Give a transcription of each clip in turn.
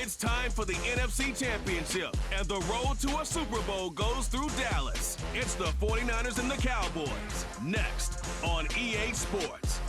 It's time for the NFC Championship, and the road to a Super Bowl goes through Dallas. It's the 49ers and the Cowboys, next on EA Sports.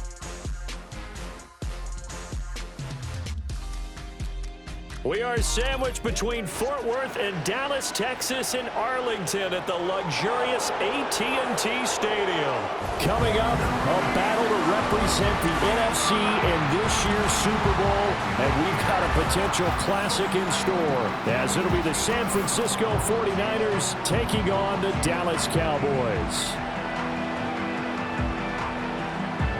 We are sandwiched between Fort Worth and Dallas, Texas, and Arlington at the luxurious AT&T Stadium. Coming up, a battle to represent the NFC in this year's Super Bowl, and we've got a potential classic in store, as it'll be the San Francisco 49ers taking on the Dallas Cowboys.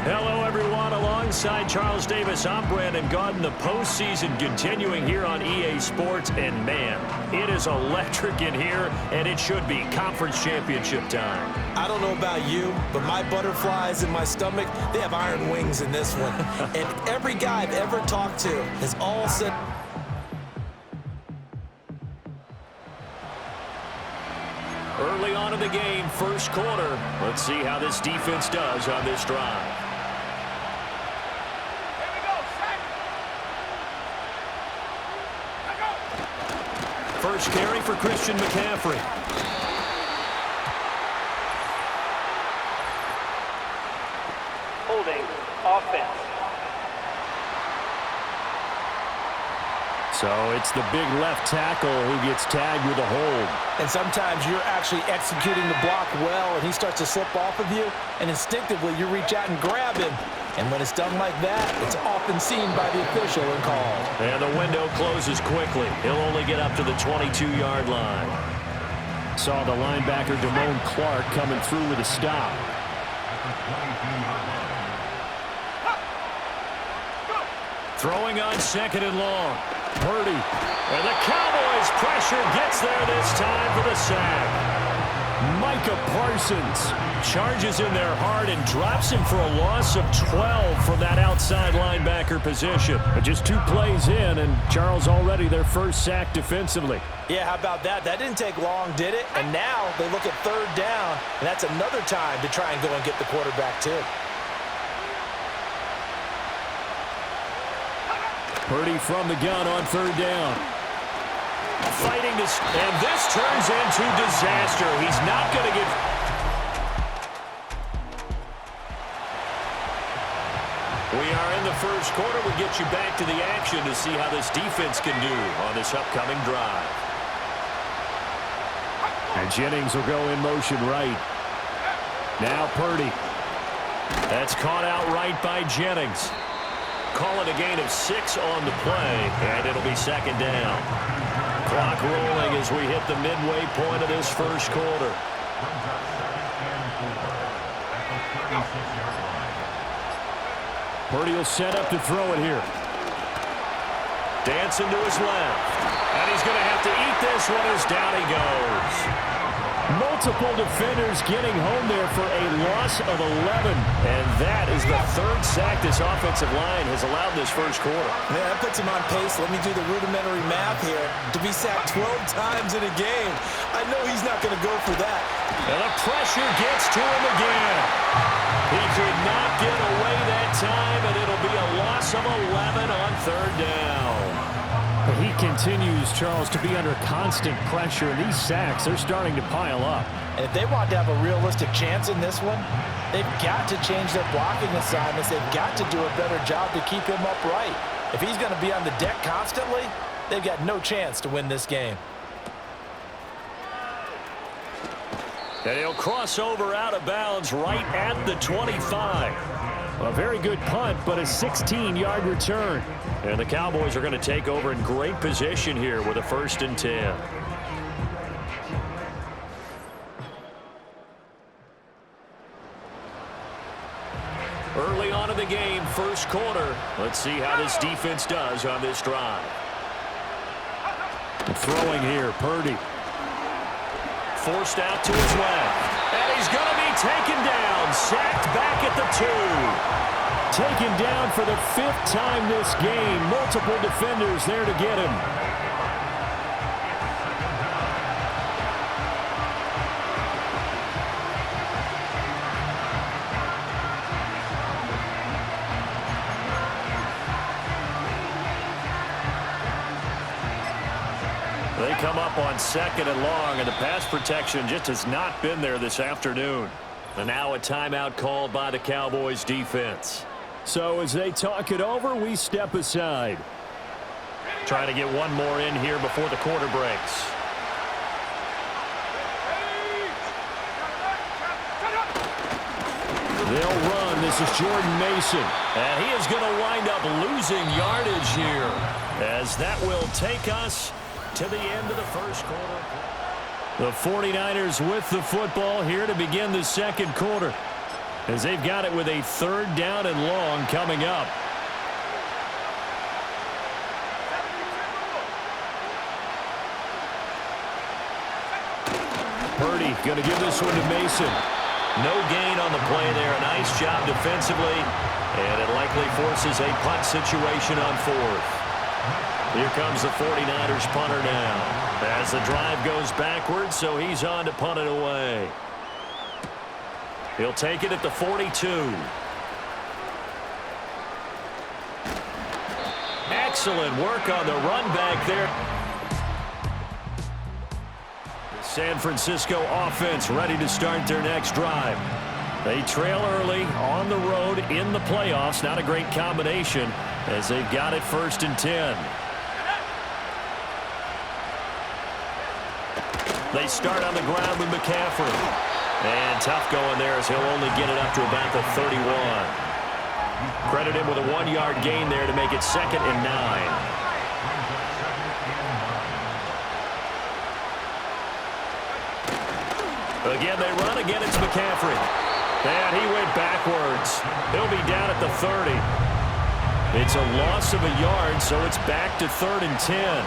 Hello, everyone. Alongside Charles Davis, I'm Brandon Gaudin. The postseason continuing here on EA Sports. And, man, it is electric in here, and it should be conference championship time. I don't know about you, but my butterflies in my stomach, they have iron wings in this one. And every guy I've ever talked to has all said... Early on in the game, first quarter. Let's see how this defense does on this drive. First carry for Christian McCaffrey. Holding offense. So it's the big left tackle who gets tagged with a hold. And sometimes you're actually executing the block well, and he starts to slip off of you, and instinctively you reach out and grab him. And when it's done like that, it's often seen by the official and called. And the window closes quickly. He'll only get up to the 22-yard line. Saw the linebacker Damone Clark coming through with a stop. Throwing on second and long. Purdy. And the Cowboys pressure gets there this time for the sack. Micah Parsons charges in there hard and drops him for a loss of 12 from that outside linebacker position. But just 2 plays in, and Charles already their first sack defensively. Yeah, how about that? That didn't take long, did it? And now they look at third down, and that's another time to try and go and get the quarterback too. Purdy from the gun on third down. Fighting this, and this turns into disaster. He's not going to get... We are in the first quarter. We'll get you back to the action to see how this defense can do on this upcoming drive. And Jennings will go in motion right. Now Purdy. That's caught out right by Jennings. Call it a gain of 6 on the play, and it'll be second down. Clock rolling as we hit the midway point of this first quarter. Purdy will set up to throw it here. Dancing to his left. And he's going to have to eat this one as down he goes. Multiple defenders getting home there for a loss of 11. And that is the 3rd sack this offensive line has allowed this first quarter. Man, that puts him on pace. Let me do the rudimentary math here. To be sacked 12 times in a game, I know he's not going to go for that. And the pressure gets to him again. He could not get away that time, and it'll be a loss of 11 on third down. He continues, Charles, to be under constant pressure. These sacks, they're starting to pile up. And if they want to have a realistic chance in this one, they've got to change their blocking assignments. They've got to do a better job to keep him upright. If he's going to be on the deck constantly, they've got no chance to win this game. And he'll cross over out of bounds right at the 25. A very good punt, but a 16-yard return. And the Cowboys are going to take over in great position here with a 1st and 10. Early on in the game, first quarter. Let's see how this defense does on this drive. Throwing here, Purdy. Forced out to his left. And he's going to be taken down. Sacked back at the 2. Taken down for the 5th time this game. Multiple defenders there to get him. They come up on 2nd and long, and the pass protection just has not been there this afternoon. And now a timeout called by the Cowboys defense. So as they talk it over, we step aside. Trying to get one more in here before the quarter breaks. They'll run. This is Jordan Mason. And he is going to wind up losing yardage here, as that will take us to the end of the first quarter. The 49ers with the football here to begin the second quarter, as they've got it with a 3rd down and long coming up. Purdy going to give this one to Mason. No gain on the play there. A nice job defensively, and it likely forces a punt situation on 4th. Here comes the 49ers punter now, as the drive goes backwards, so he's on to punt it away. He'll take it at the 42. Excellent work on the run back there. San Francisco offense ready to start their next drive. They trail early on the road in the playoffs. Not a great combination, as they've got it 1st and 10. They start on the ground with McCaffrey. And tough going there, as he'll only get it up to about the 31. Credit him with a 1-yard gain there to make it 2nd and 9. Again, they run. Again, it's McCaffrey. And he went backwards. He'll be down at the 30. It's a loss of a yard, so it's back to 3rd and 10.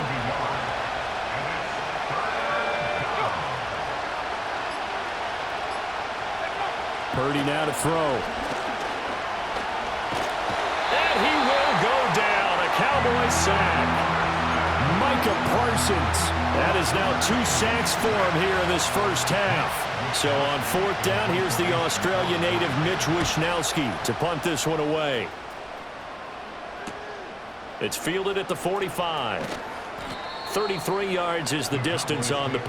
Purdy now to throw. And he will go down. A Cowboy sack. Micah Parsons. That is now 2 sacks for him here in this first half. So on 4th down, here's the Australia native Mitch Wishnowsky to punt this one away. It's fielded at the 45. 33 yards is the distance on the...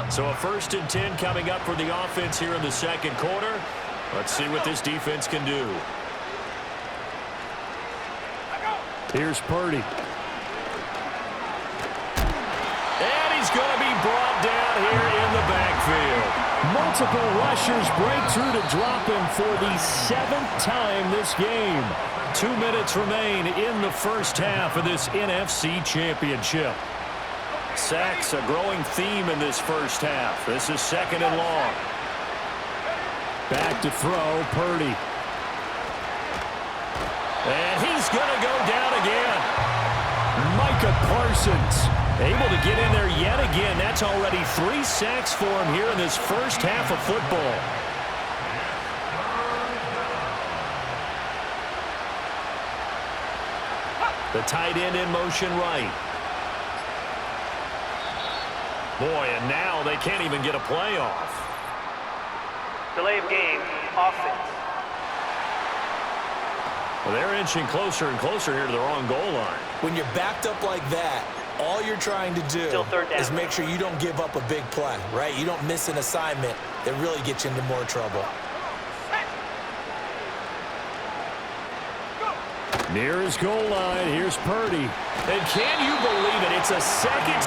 So a 1st and 10 coming up for the offense here in the second quarter. Let's see what this defense can do. Here's Purdy. And he's going to be brought down here in the backfield. Multiple rushers break through to drop him for the 7th time this game. 2 minutes remain in the first half of this NFC Championship. Sacks a growing theme in this first half. This is 2nd and long. Back to throw, Purdy. And he's going to go down again. Micah Parsons able to get in there yet again. That's already 3 sacks for him here in this first half of football. The tight end in motion right. Boy, and now they can't even get a play off. Delay of game, offense. Well, they're inching closer and closer here to their own goal line. When you're backed up like that, all you're trying to do is make sure you don't give up a big play, right? You don't miss an assignment that really gets you into more trouble. Near his goal line, here's Purdy. And can you believe it? It's a second.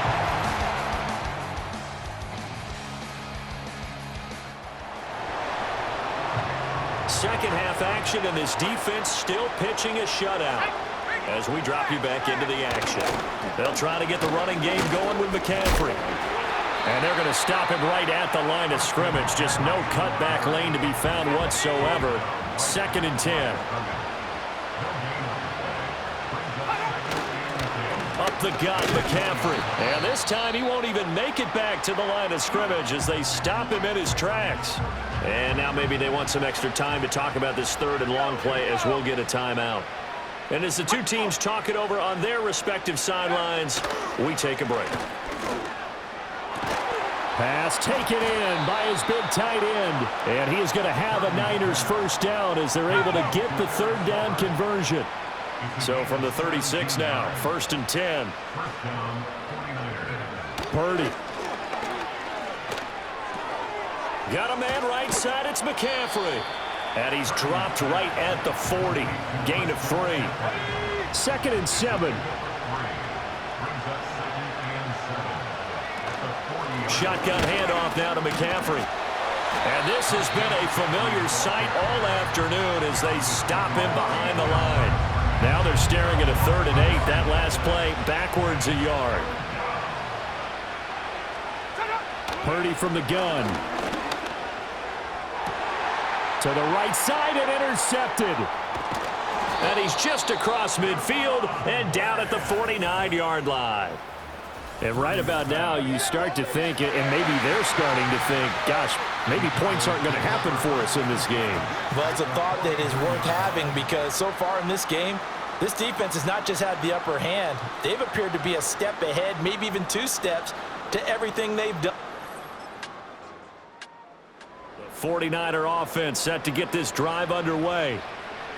Second half action, and this defense still pitching a shutout as we drop you back into the action. They'll try to get the running game going with McCaffrey. And they're going to stop him right at the line of scrimmage. Just no cutback lane to be found whatsoever. 2nd and 10. Up the gut, McCaffrey. And this time he won't even make it back to the line of scrimmage as they stop him in his tracks. And now maybe they want some extra time to talk about this 3rd and long play, as we'll get a timeout. And as the two teams talk it over on their respective sidelines, we take a break. Pass taken in by his big tight end. And he is going to have a Niners first down as they're able to get the 3rd down conversion. So from the 36 now, 1st and 10. Purdy. Got a man right side, it's McCaffrey. And he's dropped right at the 40. Gain of 3. 2nd and 7. Shotgun handoff now to McCaffrey. And this has been a familiar sight all afternoon as they stop him behind the line. Now they're staring at a 3rd and 8. That last play backwards a yard. Purdy from the gun. To the right side and intercepted. And he's just across midfield and down at the 49-yard line. And right about now, you start to think, and maybe they're starting to think, gosh, maybe points aren't going to happen for us in this game. Well, it's a thought that is worth having because so far in this game, this defense has not just had the upper hand. They've appeared to be a step ahead, maybe even 2 steps, to everything they've done. 49er offense set to get this drive underway.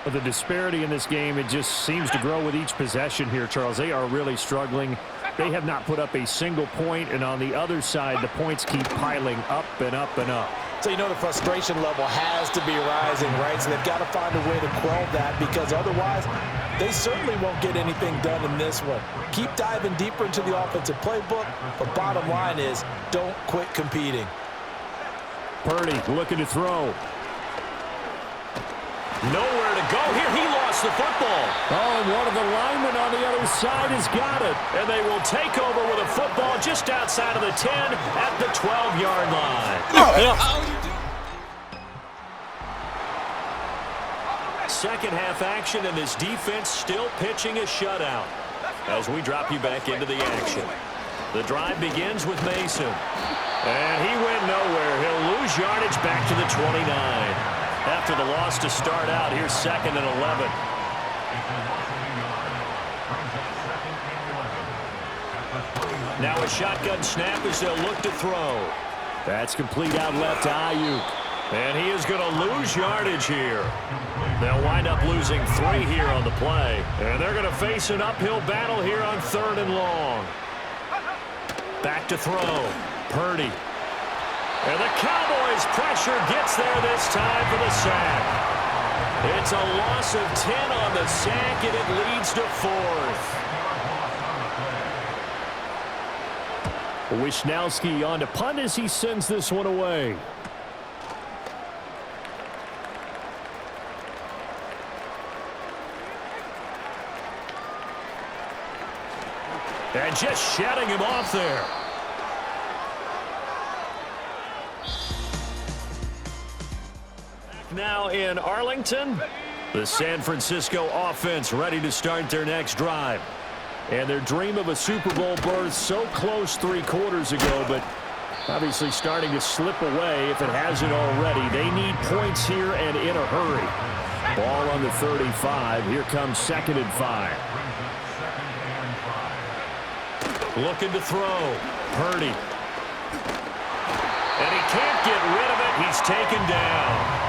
But the disparity in this game, it just seems to grow with each possession here, Charles. They are really struggling. They have not put up a single point, and on the other side, the points keep piling up and up and up. So you know the frustration level has to be rising, right? So they've got to find a way to quell that because otherwise they certainly won't get anything done in this one. Keep diving deeper into the offensive playbook, but bottom line is don't quit competing. Purdy looking to throw. Nowhere to go here. He lost the football. Oh, and one of the linemen on the other side has got it. And they will take over with a football just outside of the 10 at the 12-yard line. Second half action, and this defense still pitching a shutout. As we drop you back into the action. The drive begins with Mason. And he went nowhere. He'll lose yardage back to the 29. After the loss to start out, here's 2nd and 11. Now a shotgun snap as they'll look to throw. That's complete out left to Ayuk. And he is going to lose yardage here. They'll wind up losing 3 here on the play. And they're going to face an uphill battle here on 3rd and long. Back to throw. Purdy. And the Cowboys' pressure gets there this time for the sack. It's a loss of 10 on the sack, and it leads to 4th. Wisnowski on to punt as he sends this one away. And just shutting him off there. Now in Arlington, the San Francisco offense ready to start their next drive. And their dream of a Super Bowl berth so close 3 quarters ago, but obviously starting to slip away if it hasn't already. They need points here and in a hurry. Ball on the 35. Here comes 2nd and 5. Looking to throw. Purdy. And he can't get rid of it. He's taken down.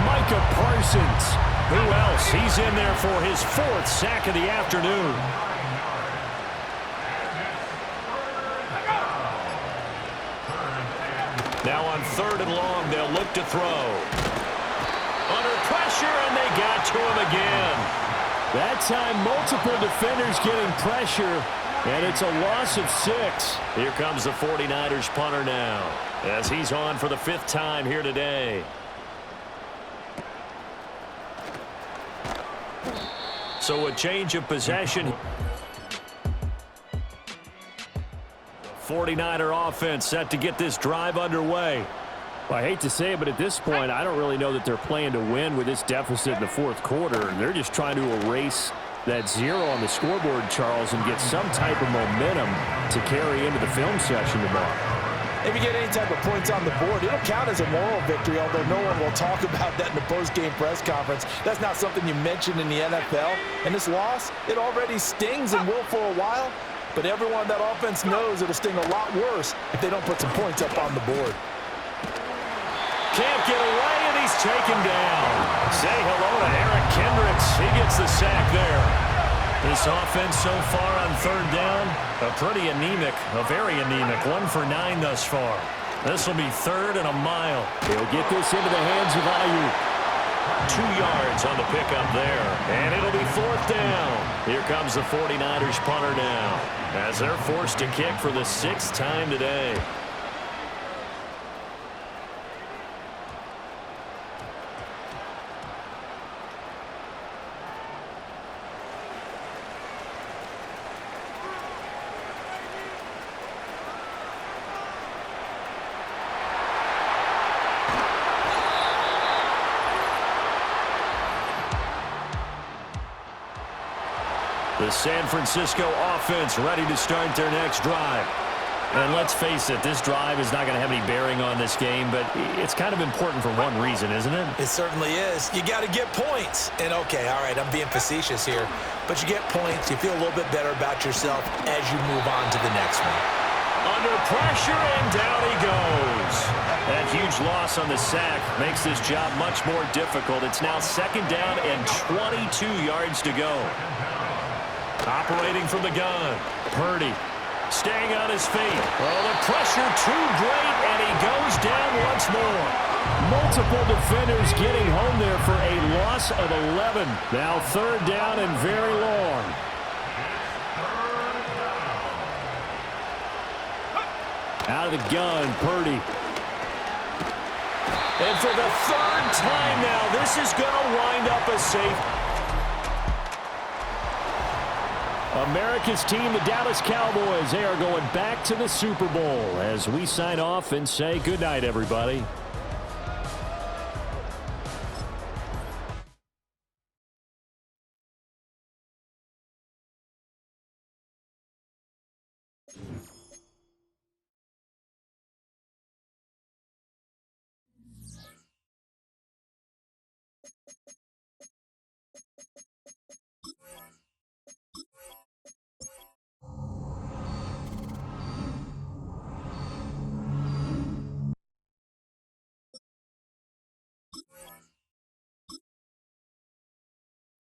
Micah Parsons. Who else? He's in there for his 4th sack of the afternoon. Now on 3rd and long, they'll look to throw. Under pressure, and they got to him again. That time, multiple defenders getting pressure, and it's a loss of 6. Here comes the 49ers punter now, as he's on for the 5th time here today. So a change of possession. 49er offense set to get this drive underway. Well, I hate to say it, but at this point, I don't really know that they're playing to win with this deficit in the 4th quarter. They're just trying to erase that 0 on the scoreboard, Charles, and get some type of momentum to carry into the film session tomorrow. If you get any type of points on the board, it'll count as a moral victory, although no one will talk about that in the post-game press conference. That's not something you mention in the NFL. And this loss, it already stings and will for a while, but everyone on that offense knows it'll sting a lot worse if they don't put some points up on the board. Can't get away, and he's taken down. Say hello to Eric Kendricks. He gets the sack there. This offense so far on third down, a very anemic. 1 for 9 thus far. This will be 3rd and a mile. He'll get this into the hands of Ayuk. 2 yards on the pickup there. And it'll be 4th down. Here comes the 49ers punter now, as they're forced to kick for the 6th time today. The San Francisco offense ready to start their next drive. And let's face it, this drive is not going to have any bearing on this game, but it's kind of important for one reason, isn't it? It certainly is. You got to get points. And, okay, all right, I'm being facetious here. But you get points, you feel a little bit better about yourself as you move on to the next one. Under pressure, and down he goes. That huge loss on the sack makes this job much more difficult. It's now 2nd down and 22 yards to go. Operating from the gun, Purdy staying on his feet. Oh, the pressure too great, and he goes down once more. Multiple defenders getting home there for a loss of 11. Now 3rd down and very long. Out of the gun, Purdy. And for the 3rd time now, this is going to wind up a safe. America's team, the Dallas Cowboys, they are going back to the Super Bowl as we sign off and say goodnight, everybody.